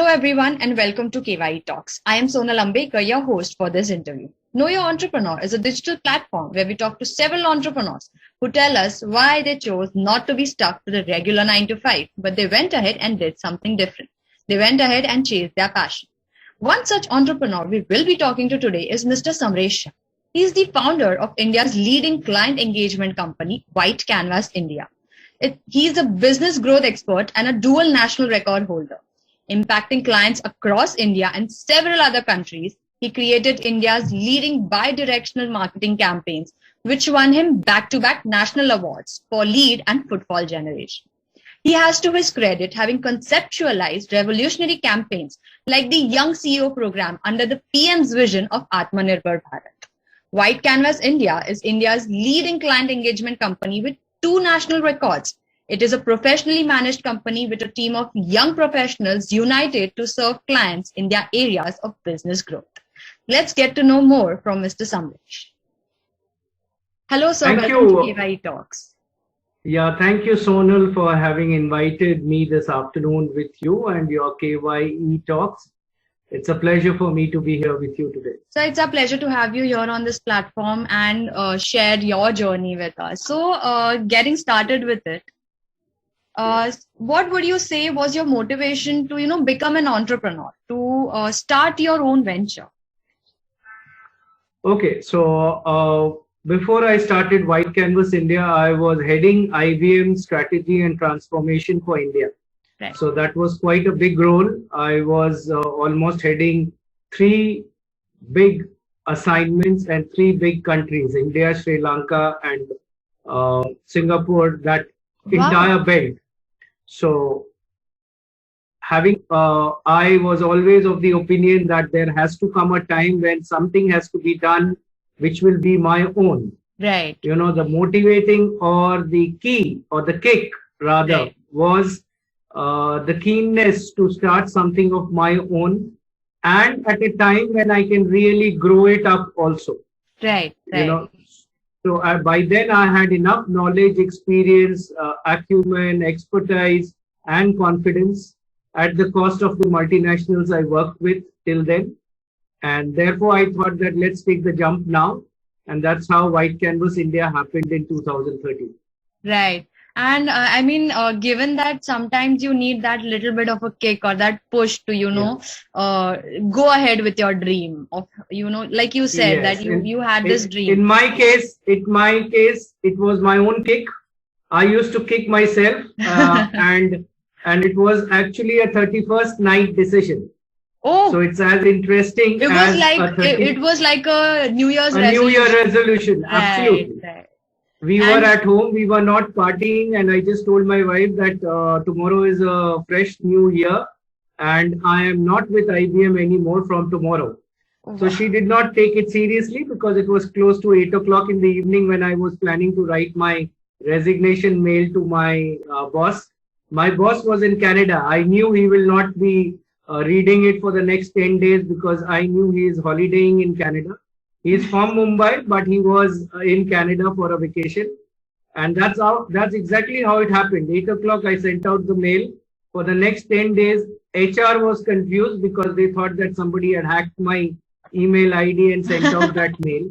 everyone and welcome to KYE Talks. I am Sonal Ambekar, your host for this interview. Know Your Entrepreneur is a digital platform where we talk to several entrepreneurs who tell us why they chose not to be stuck to the regular 9 to 5, but they went ahead and did something different. They went ahead and chased their passion. One such entrepreneur we will be talking to today is Mr. Samaresh Shah. He is the founder of India's leading client engagement company, White Canvas India. He is a business growth expert and a dual national record holder. Impacting clients across India and several other countries, he created India's leading bidirectional marketing campaigns, which won him back-to-back national awards for lead and footfall generation. He has to his credit having conceptualized revolutionary campaigns like the Young CEO program under the PM's vision of Atma, Nirbhar, Bharat. White Canvas India is India's leading client engagement company with 2 national records. It is a professionally managed company with a team of young professionals united to serve clients in their areas of business growth. Let's get to know more from Mr. Samaresh. Hello, sir. Welcome to KYE Talks. Yeah, thank you, Sonal, for having invited me this afternoon with you and your KYE Talks. It's a pleasure for me to be here with you today. So it's a pleasure to have you here on this platform and share your journey with us. So getting started with it, what would you say was your motivation to, become an entrepreneur, to start your own venture? Okay, so before I started White Canvas India, I was heading IBM Strategy and Transformation for India. Right. So that was quite a big role. I was almost heading 3 big assignments and 3 big countries, India, Sri Lanka and Singapore, that entire belt. So I was always of the opinion that there has to come a time when something has to be done which will be my own. Right. The motivating or the key or the kick rather was the keenness to start something of my own, and at a time when I can really grow it up also. Right. So by then I had enough knowledge, experience, acumen, expertise, and confidence at the cost of the multinationals I worked with till then. And therefore I thought that let's take the jump now. And that's how White Canvas India happened in 2013. Right. And given that sometimes you need that little bit of a kick or that push to, go ahead with your dream of, like you said, that you had this dream. In my case, it was my own kick. I used to kick myself and it was actually a 31st night decision. Oh, so it's as interesting. It was like a New Year's resolution. New Year resolution, absolutely. Right. We were at home, we were not partying, and I just told my wife that tomorrow is a fresh new year and I am not with IBM anymore from tomorrow. Oh, so she did not take it seriously because it was close to 8 o'clock in the evening when I was planning to write my resignation mail to my boss. My boss was in Canada. I knew he will not be reading it for the next 10 days because I knew he is holidaying in Canada. He is from Mumbai, but he was in Canada for a vacation. And that's exactly how it happened. 8 o'clock, I sent out the mail. For the next 10 days, HR was confused because they thought that somebody had hacked my email ID and sent out that mail.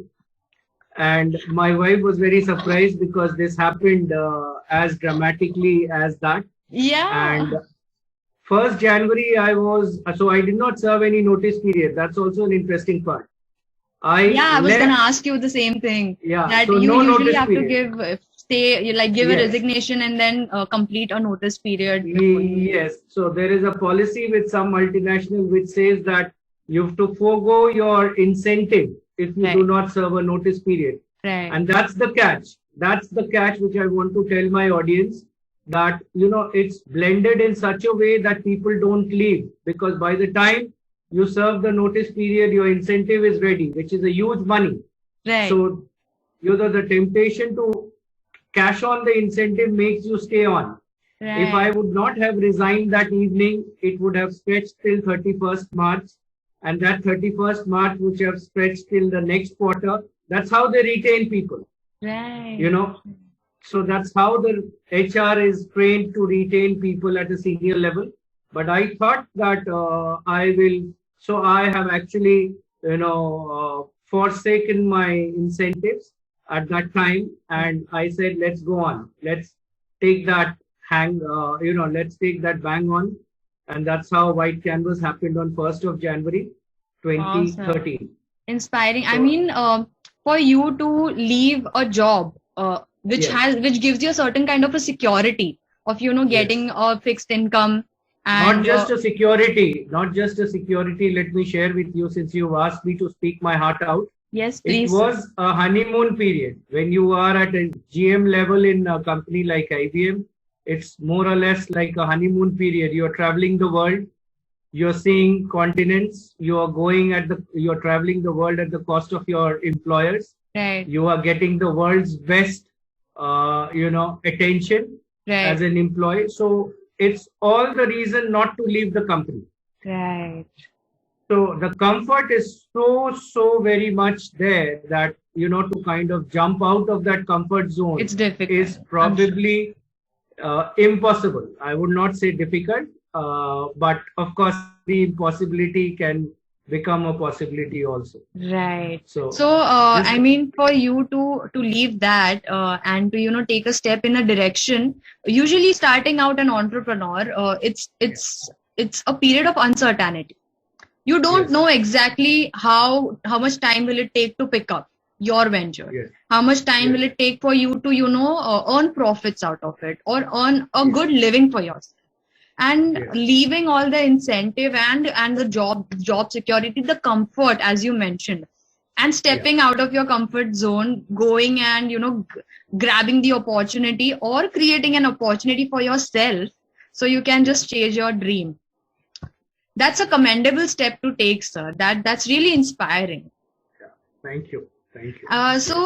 And my wife was very surprised because this happened as dramatically as that. Yeah. And 1st January, I did not serve any notice period. That's also an interesting part. I was going to ask you the same thing. Yeah. That so you no usually have period. to give a resignation and then complete a notice period. Yes. So there is a policy with some multinational which says that you have to forego your incentive if you do not serve a notice period. Right. And that's the catch. That's the catch which I want to tell my audience, that, it's blended in such a way that people don't leave, because by the time you serve the notice period, your incentive is ready, which is a huge money. Right. So, the temptation to cash on the incentive makes you stay on. Right. If I would not have resigned that evening, it would have stretched till 31st March. And that 31st March would have stretched till the next quarter. That's how they retain people. Right. So that's how the HR is trained to retain people at a senior level. But I thought that I will. So I have actually, forsaken my incentives at that time, and I said, let's go on. Let's take that let's take that bang on, and that's how White Canvas happened on 1st of January, Awesome. 2013. Inspiring. I So mean, for you to leave a job, yes, which gives you a certain kind of a security of, yes. getting a fixed income Not and just a security, not just a security. Let me share with you, since you asked me to speak my heart out. yes, It please, sir. was a honeymoon period. When you are at a GM level in a company like IBM, it's more or less like a honeymoon period. You're traveling the world, you're seeing continents, you're traveling the world at the cost of your employers. Right, You are getting the world's best, attention as right, an employee. So it's all the reason not to leave the company. right. So the comfort is so very much there that, to kind of jump out of that comfort zone It's difficult, is I'm sure. probably impossible. I would not say difficult, but of course the impossibility can become a possibility also. Right. So So, this, I mean, for you to leave that and to take a step in a direction. Usually, starting out an entrepreneur, it's a period of uncertainty. You don't know yes, exactly how much time will it take to pick up your venture. yes, How much time yes, will it take for you to earn profits out of it or earn a yes, good living for yourself, and yes, leaving all the incentive and the job security, the comfort as you mentioned, and yeah, stepping out of your comfort zone, going and grabbing the opportunity or creating an opportunity for yourself so you can yeah, just chase your dream. That's a commendable step to take, sir. That's really inspiring. yeah. Thank you. Yes. So,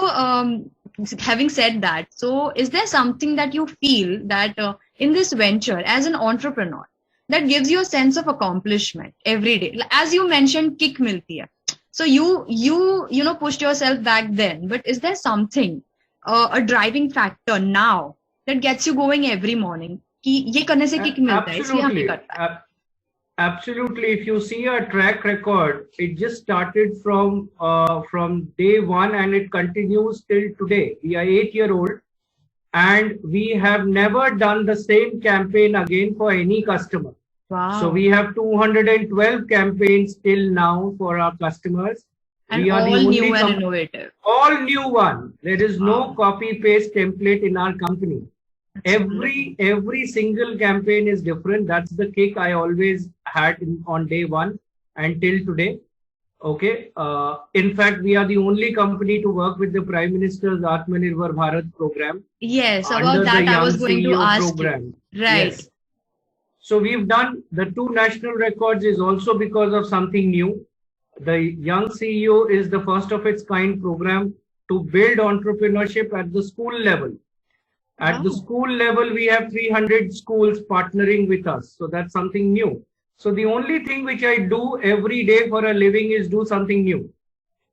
having said that, so is there something that you feel that in this venture as an entrepreneur that gives you a sense of accomplishment every day? As you mentioned, kick milti hai. So you pushed yourself back then, but is there something, a driving factor now that gets you going every morning? कि ये करने से kick मिलता है, इसलिए हम ये Absolutely. करता है. Absolutely. If you see a track record, it just started from day one and it continues till today. We are 8-year-old and we have never done the same campaign again for any customer. So Wow. we have 212 campaigns till now for our customers. And We are the all only new and company, innovative. all new one. There is no Wow. copy paste template in our company. That's wonderful. Every single campaign is different. That's the kick I always had on day one until today. Okay. In fact, we are the only company to work with the Prime Minister's Atma Nirbhar Bharat program Yes, about under the that I Young was going to CEO ask you. program. Right. Yes. So we've done the 2 national records is also because of something new. The Young CEO is the first of its kind program to build entrepreneurship at the school level. At the Wow. school level, we have 300 schools partnering with us. So that's something new. So the only thing which I do every day for a living is do something new.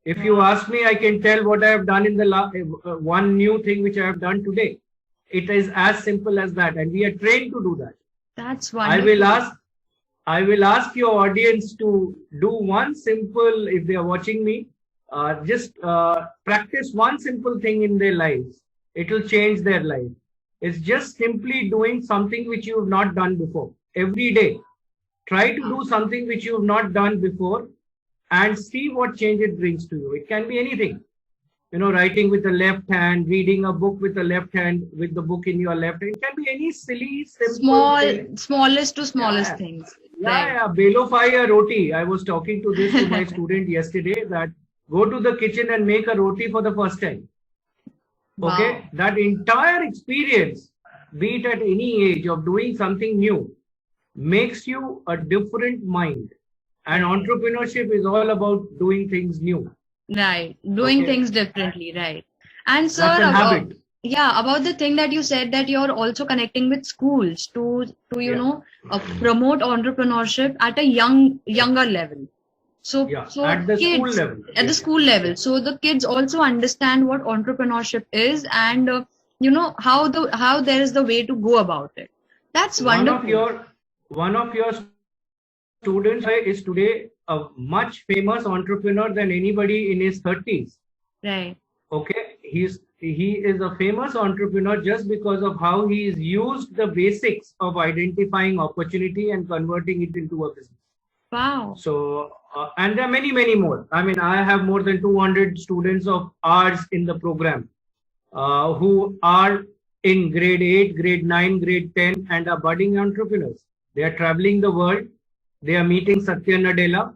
If you Wow. ask me, I can tell what I have done in the one new thing which I have done today. It is as simple as that. And we are trained to do that. That's I will wonderful. ask, I will ask your audience to do one simple, if they are watching me, just practice one simple thing in their lives. It will change their life. It's just simply doing something which you have not done before. Every day, try to do something which you have not done before and see what change it brings to you. It can be anything. Writing with the left hand, reading a book with the left hand, with the book in your left hand. It can be any silly, simple thing. Smallest to smallest Yeah, things. yeah, Right. yeah. Belofy a roti. I was talking to this to my student yesterday that go to the kitchen and make a roti for the first time. Okay, Wow. that entire experience, be it at any age of doing something new, makes you a different mind. And Right. entrepreneurship is all about doing things new. Right. Doing Okay, things differently. Right. And sir, that's a habit. yeah, about the thing that you said that you're also connecting with schools to Yeah, promote entrepreneurship at a younger level. So yeah. so At the school kids level. at the Yes, school level, yes. so the kids also understand what entrepreneurship is, and how there is the way to go about it. That's One of wonderful. your one of your students is today a much famous entrepreneur than anybody in his 30s. Right. Okay, he is a famous entrepreneur just because of how he has used the basics of identifying opportunity and converting it into a business. Wow. So, and there are many, many more. I mean, I have more than 200 students of ours in the program who are in grade 8, grade 9, grade 10 and are budding entrepreneurs. They are traveling the world. They are meeting Satya Nadella.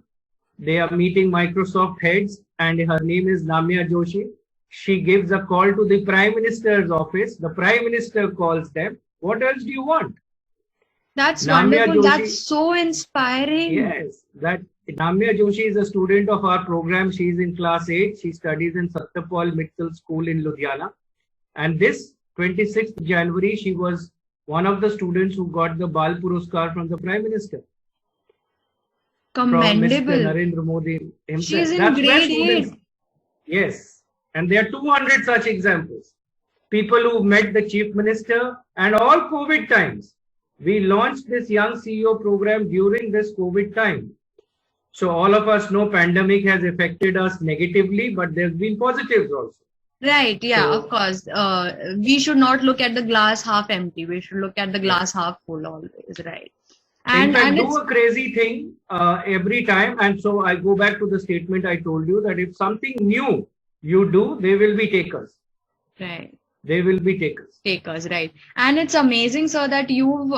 They are meeting Microsoft heads, and her name is Namya Joshi. She gives a call to the Prime Minister's office. The Prime Minister calls them. What else do you want? That's wonderful. That's so inspiring. Yes, that Namya Joshi is a student of our program. She is in class 8. She studies in Satyapal Mittal School in Ludhiana. And this 26th January, she was one of the students who got the Bal Puruskar from the Prime Minister. Commendable. From Mr. Narendra Modi himself. She is in grade 8. Yes. And there are 200 such examples. People who met the Chief Minister and all COVID times. We launched this Young CEO program during this COVID time. So all of us know pandemic has affected us negatively, but there's been positives also. Right. Yeah, of course. We should not look at the glass half empty. We should look at the glass half full always. Right. And do a crazy thing every time. And so I go back to the statement I told you that if something new you do, they will be takers. Right. They will be takers. Takers, right. And it's amazing, sir, that you've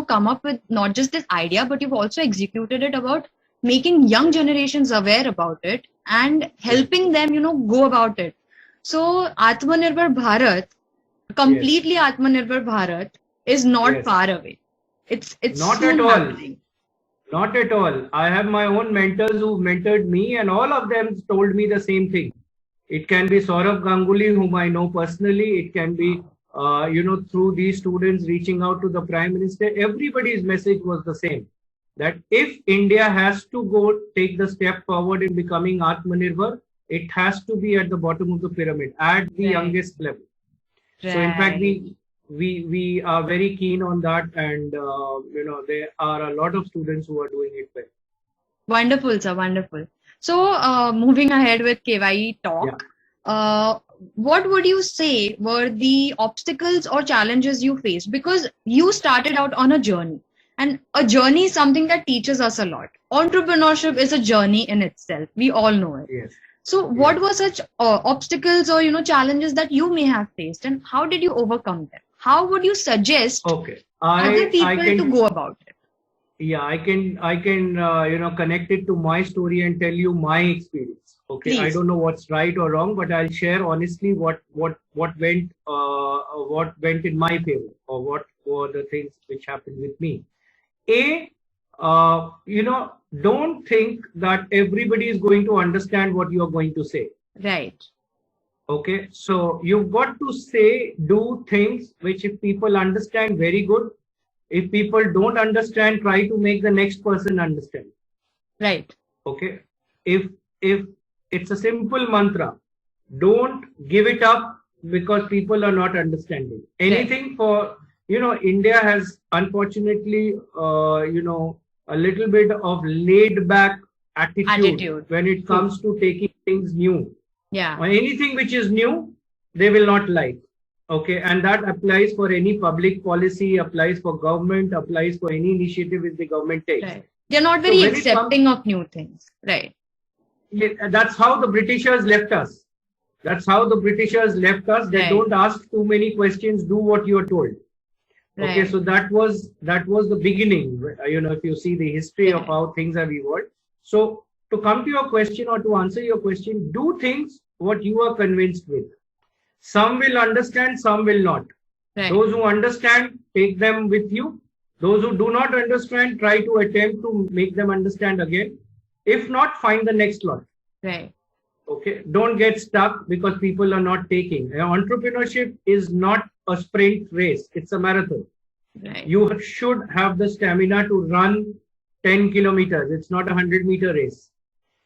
come up with not just this idea, but you've also executed it about making young generations aware about it and helping them, go about it. So Atmanirbhar Bharat, completely yes. Atmanirbhar Bharat is not yes. far away. It's not at all. Happening. Not at all. I have my own mentors who mentored me, and all of them told me the same thing. It can be Saurabh Ganguly, whom I know personally. It can be, through these students reaching out to the Prime Minister. Everybody's message was the same. That if India has to go take the step forward in becoming Atmanirbhar, it has to be at the bottom of the pyramid, at the right. youngest level. Right. So in fact, we are very keen on that, and there are a lot of students who are doing it well. Wonderful, sir. Wonderful. So moving ahead with KYE talk, what would you say were the obstacles or challenges you faced? Because you started out on a journey, and a journey is something that teaches us a lot. Entrepreneurship is a journey in itself. We all know it. Yes. So what were such obstacles or challenges that you may have faced, and how did you overcome them? How would you suggest other people to go about it? Yeah, I can connect it to my story and tell you my experience. Okay, please. I don't know what's right or wrong, but I'll share honestly what went in my favor, or what were the things which happened with me. Don't think that everybody is going to understand what you are going to say. Right. Okay, so you've got to say, do things which if people understand, very good. If people don't understand, try to make the next person understand. Right. Okay. If it's a simple mantra, don't give it up because people are not understanding. Anything right. for, India has unfortunately, a little bit of laid back attitude when it comes to taking things new. Yeah. Or anything which is new, they will not like. Okay, and that applies for any public policy, applies for government, applies for any initiative which the government takes. Right. They're not very accepting of new things. Right. That's how the Britishers left us. That's how the Britishers left us. They don't ask too many questions, do what you are told. Right. Okay, so that was the beginning. If you see the history of how things have evolved. So to come to your question, or to answer your question, do things what you are convinced with. Some will understand, some will not. Right. Those who understand, take them with you. Those who do not understand, try to attempt to make them understand again. If not, find the next lot. Right. Okay. Don't get stuck because people are not taking. Entrepreneurship is not a sprint race. It's a marathon. Right. You should have the stamina to run 10 kilometers. It's not a 100-meter race.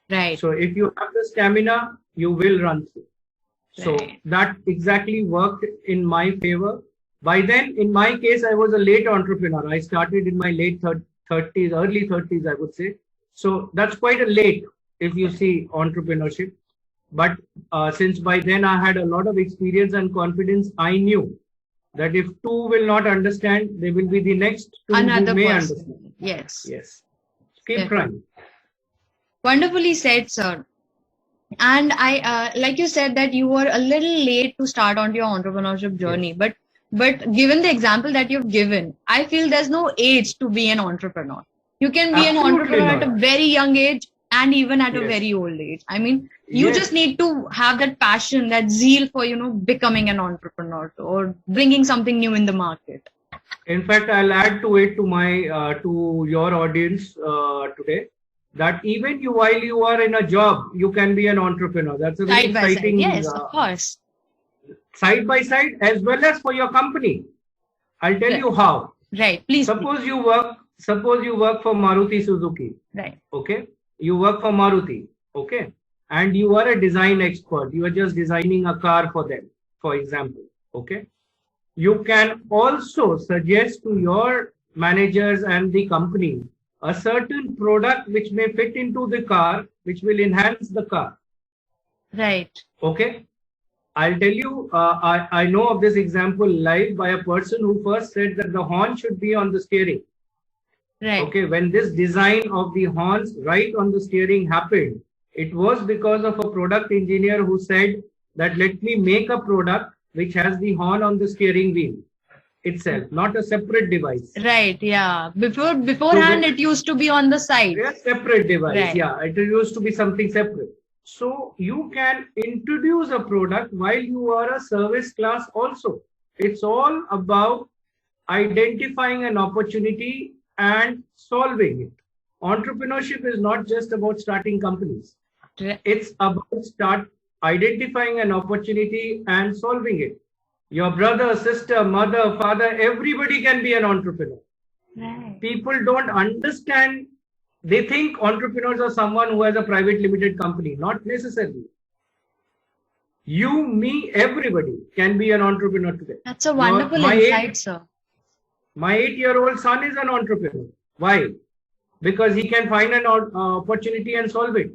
Right. So if you have the stamina, you will run through. So that exactly worked in my favor. By then, in my case, I was a late entrepreneur. I started in my late 30s, early 30s, I would say. So that's quite a late if you see entrepreneurship. But since by then I had a lot of experience and confidence, I knew that if two will not understand, they will be the next two Another who may person. understand. Yes. Yes. Keep trying. Wonderfully said, sir. And I, like you said, that you were a little late to start on your entrepreneurship journey. Yes. But given the example that you've given, I feel there's no age to be an entrepreneur. You can be Absolutely an entrepreneur not. at a very young age and even at a Yes. very old age. I mean, you Yes. just need to have that passion, that zeal for, becoming an entrepreneur or bringing something new in the market. In fact, I'll add to it to my to your audience today that even while you are in a job, you can be an entrepreneur. That's a very Side by side. exciting Yes, of course. side by side as well as for your company. I'll tell Right. you how. Right. Please. Suppose you work for Maruti Suzuki. Right. Okay. You work for Maruti. Okay. And you are a design expert. You are just designing a car for them, for example. Okay. You can also suggest to your managers and the company a certain product which may fit into the car, which will enhance the car. Right. Okay. I'll tell you, I know of this example live by a person who first said that the horn should be on the steering. Right. Okay. When this design of the horns right on the steering happened, it was because of a product engineer who said that let me make a product which has the horn on the steering wheel itself, not a separate device. Right. Yeah. Beforehand, it used to be on the side. Yeah, separate device. Right. Yeah, it used to be something separate. So you can introduce a product while you are a service class also. It's all about identifying an opportunity and solving it. Entrepreneurship is not just about starting companies. It's about identifying an opportunity and solving it. Your brother, sister, mother, father, everybody can be an entrepreneur. Right. People don't understand. They think entrepreneurs are someone who has a private limited company. Not necessarily. You, me, everybody can be an entrepreneur today. That's a wonderful insight, sir. My 8-year-old son is an entrepreneur. Why? Because he can find an opportunity and solve it.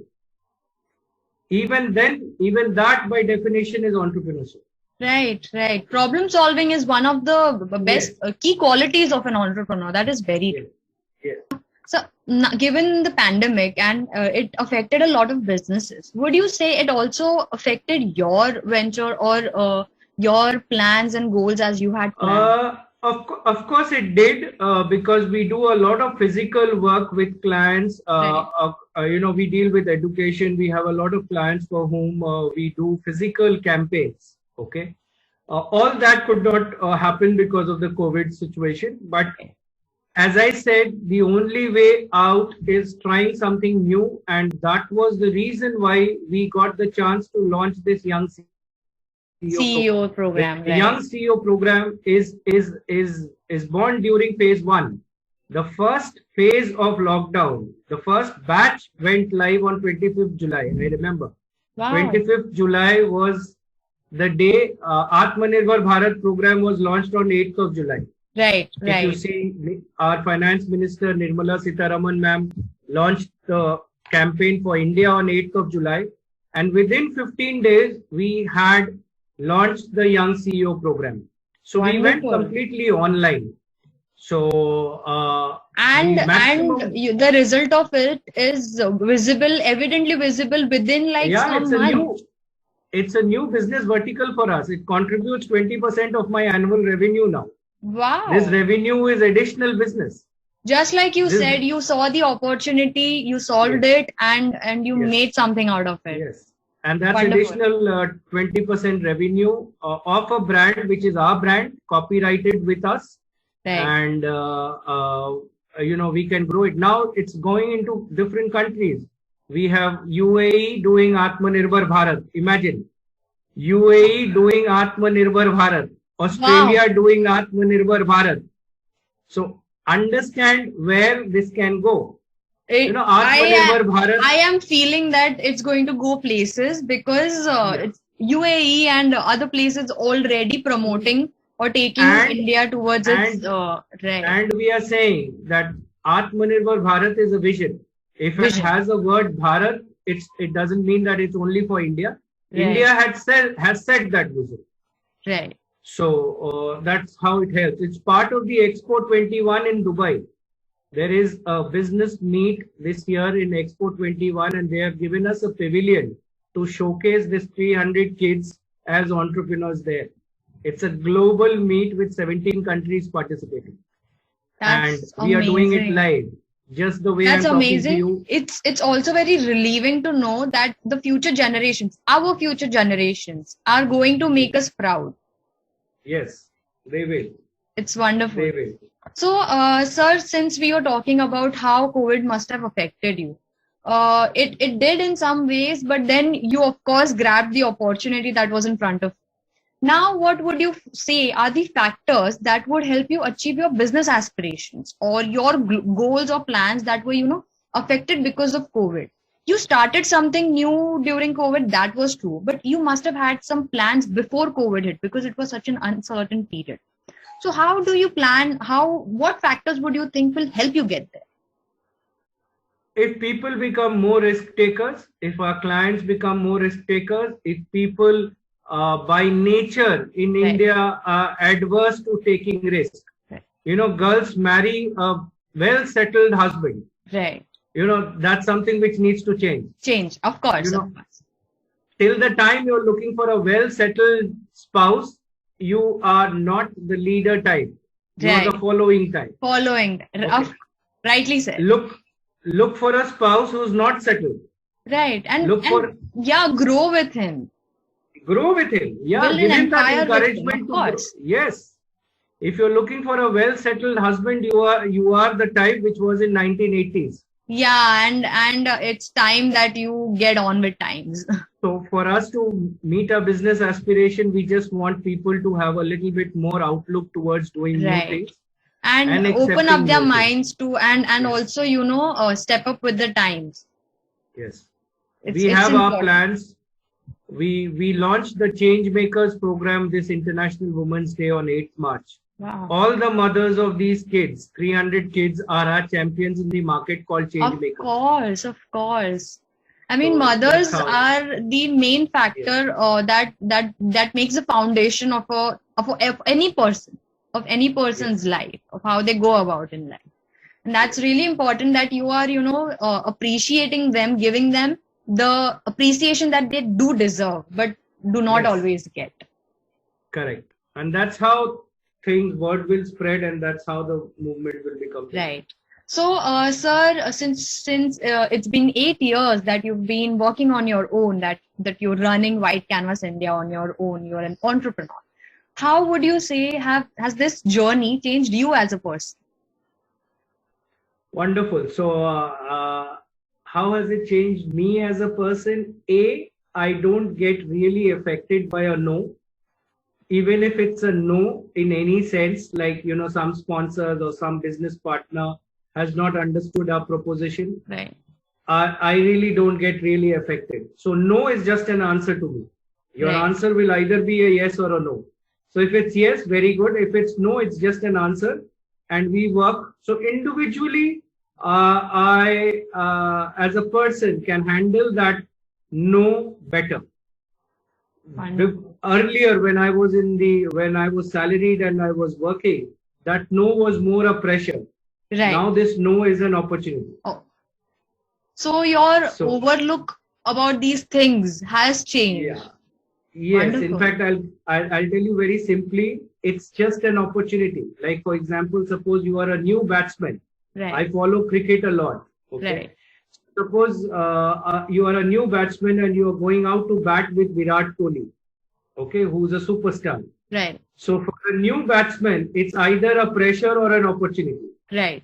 Even that by definition is entrepreneurship. Right, right. Problem solving is one of the best key qualities of an entrepreneur. That is very true. Yes. So, given the pandemic and it affected a lot of businesses, would you say it also affected your venture or your plans and goals as you had planned? Of course it did because we do a lot of physical work with clients. We deal with education. We have a lot of clients for whom we do physical campaigns. Okay. All that could not happen because of the COVID situation. But as I said, the only way out is trying something new. And that was the reason why we got the chance to launch this Young CEO program. Right. The Young CEO program is born during phase 1. The first phase of lockdown, the first batch went live on 25th July. I remember. Wow. 25th July was the day Atma-Nirbhar Bharat program was launched on 8th of July. Right, If you see, our finance minister Nirmala Sitharaman ma'am launched the campaign for India on 8th of July. And within 15 days, we had launched the Young CEO program. So we went completely online. So the result of it is visible, evidently visible within some months. It's a new business vertical for us. It contributes 20% of my annual revenue now. Wow. This revenue is additional business. Just like you said, you saw the opportunity, you solved it, and you made something out of it. Yes. And that's additional 20% revenue of a brand, which is our brand, copyrighted with us. Right. And, we can grow it. Now it's going into different countries. We have UAE doing Atma-Nirbhar Bharat. Imagine. UAE doing Atma-Nirbhar Bharat. Australia doing Atma-Nirbhar Bharat. So understand where this can go. I am feeling that it's going to go places because it's UAE and other places already promoting or taking India towards its right. And we are saying that Atma-Nirbhar Bharat is a vision. If it has a word Bharat, it doesn't mean that it's only for India. Right. India has set that vision. Right. So that's how it helps. It's part of the Expo 21 in Dubai. There is a business meet this year in Expo 21, and they have given us a pavilion to showcase this 300 kids as entrepreneurs there. It's a global meet with 17 countries participating. That's and we are doing it live. Just the way That's I'm amazing. Talking to you. It's also very relieving to know that the future generations, our future generations, are going to make us proud. Yes, they will. It's wonderful. They will. So, sir, since we were talking about how COVID must have affected you, it did in some ways, but then you, of course, grabbed the opportunity that was in front of you. Now, what would you say are the factors that would help you achieve your business aspirations or your goals or plans that were, affected because of COVID? You started something new during COVID, that was true, but you must have had some plans before COVID hit because it was such an uncertain period. So how do you plan? What factors would you think will help you get there? If people become more risk takers, if our clients become more risk takers, if people by nature in India are adverse to taking risk. Right. Girls marry a well-settled husband. Right. That's something which needs to change. Change, of course. Till the time you're looking for a well-settled spouse, you are not the leader type. You are the following type. Okay. Rightly said. Look for a spouse who's not settled. Right. Grow with him. Grow with him. Yeah, give him that encouragement to grow. Yes. If you're looking for a well-settled husband, you are the type which was in 1980s. Yeah, and it's time that you get on with times. So for us to meet our business aspiration, we just want people to have a little bit more outlook towards doing new things. And open up their minds to and also, step up with the times. Yes. We have our plans. We launched the Change Makers program this International Women's Day on 8th March. Wow. All the mothers of these kids, 300 kids, are our champions in the market called Change Makers. Of course. I mean, mothers are the main factor that makes the foundation of any person's life, of how they go about in life. And that's really important that you are, appreciating them, giving them the appreciation that they do deserve, but do not always get. Correct. And that's how word will spread, and that's how the movement will become. Right. So, sir, since it's been 8 years that you've been working on your own, that you're running White Canvas India on your own, you're an entrepreneur. How would you say has this journey changed you as a person? Wonderful. So, how has it changed me as a person? I don't get really affected by a no. Even if it's a no in any sense, like, some sponsors or some business partner has not understood our proposition. Right. I really don't get really affected. So no is just an answer to me. Your answer will either be a yes or a no. So if it's yes, very good. If it's no, it's just an answer. And we work. So individually, I, as a person, can handle that no better. Earlier, when I was salaried and I was working, that no was more a pressure. Right. Now this no is an opportunity. Oh. So your overlook about these things has changed. Yeah. Yes. Wonderful. In fact, I'll tell you very simply, it's just an opportunity. Like, for example, suppose you are a new batsman. Right. I follow cricket a lot. Okay. Right. Suppose you are a new batsman and you are going out to bat with Virat Kohli, okay, who's a superstar. Right. So for a new batsman, it's either a pressure or an opportunity. Right.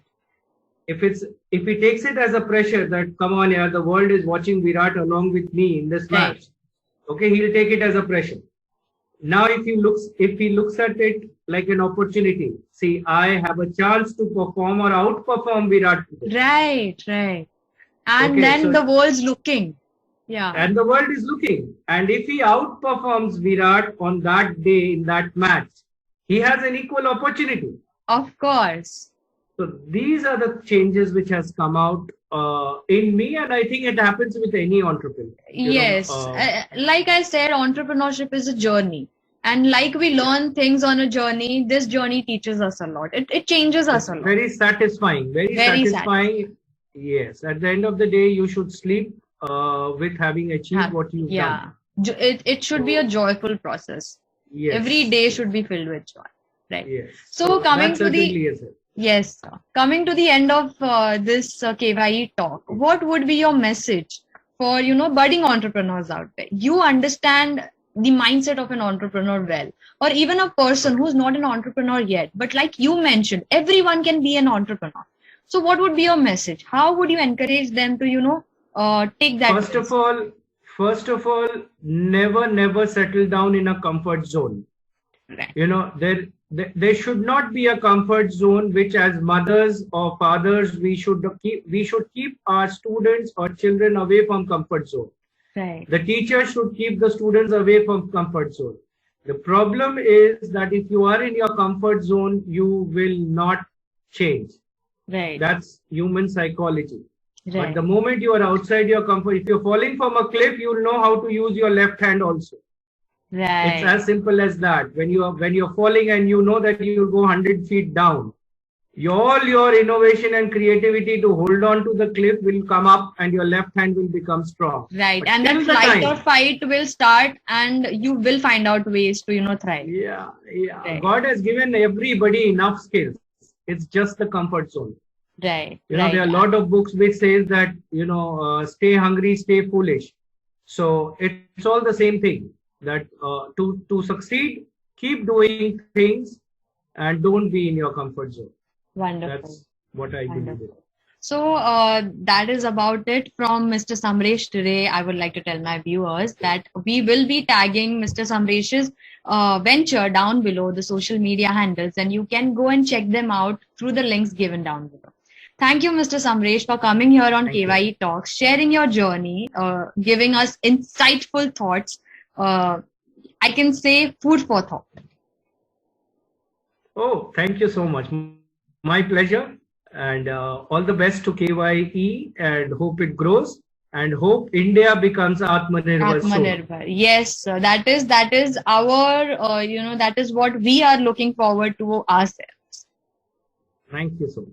If he takes it as a pressure that, come on, yeah, the world is watching Virat along with me in this match, okay, he'll take it as a pressure. Now, if he looks at it like an opportunity, see, I have a chance to perform or outperform Virat. Right. And then the world's looking. Yeah. And the world is looking. And if he outperforms Virat on that day in that match, he has an equal opportunity. Of course. So these are the changes which has come out in me, and I think it happens with any entrepreneur. Yes, like I said, entrepreneurship is a journey. And like we learn things on a journey, this journey teaches us a lot. It changes us a lot. Very satisfying. Very satisfying. Yes. At the end of the day, you should sleep with having achieved what you've done. It should be a joyful process. Yes. Every day should be filled with joy. Right. Yes. So coming to the yes, sir. Coming to the end of this KYE talk, what would be your message for budding entrepreneurs out there? You understand the mindset of an entrepreneur well, or even a person who's not an entrepreneur yet, but like you mentioned, everyone can be an entrepreneur. So what would be your message? How would you encourage them to take that first of all, never settle down in a comfort zone. Right. There should not be a comfort zone which, as mothers or fathers, we should keep our students or children away from comfort zone. Right. The teacher should keep the students away from comfort zone. The problem is that if you are in your comfort zone, you will not change. Right. That's human psychology. Right. But the moment you are outside your comfort, if you're falling from a cliff, you'll know how to use your left hand also. Right. It's as simple as that. When you're falling and you know that you'll go 100 feet down, all your innovation and creativity to hold on to the cliff will come up and your left hand will become strong. Right. But and that flight or fight will start and you will find out ways to thrive. Yeah. Right. God has given everybody enough skills. It's just the comfort zone. Right. There are a lot of books which says that, stay hungry, stay foolish. So it's all the same thing, that to succeed, keep doing things and don't be in your comfort zone. Wonderful. That's what I believe. So that is about it from Mr. Samaresh today. I would like to tell my viewers that we will be tagging Mr. Samaresh's venture down below, the social media handles, and you can go and check them out through the links given down below. Thank you, Mr. Samaresh, for coming here on KYE Talks, sharing your journey, giving us insightful thoughts. I can say food for thought. Oh, thank you so much. My pleasure. And all the best to KYE, and hope it grows, and hope India becomes Atma-Nirbhar. Atma-Nirbhar. Yes, that is our, that is what we are looking forward to ourselves. Thank you so much.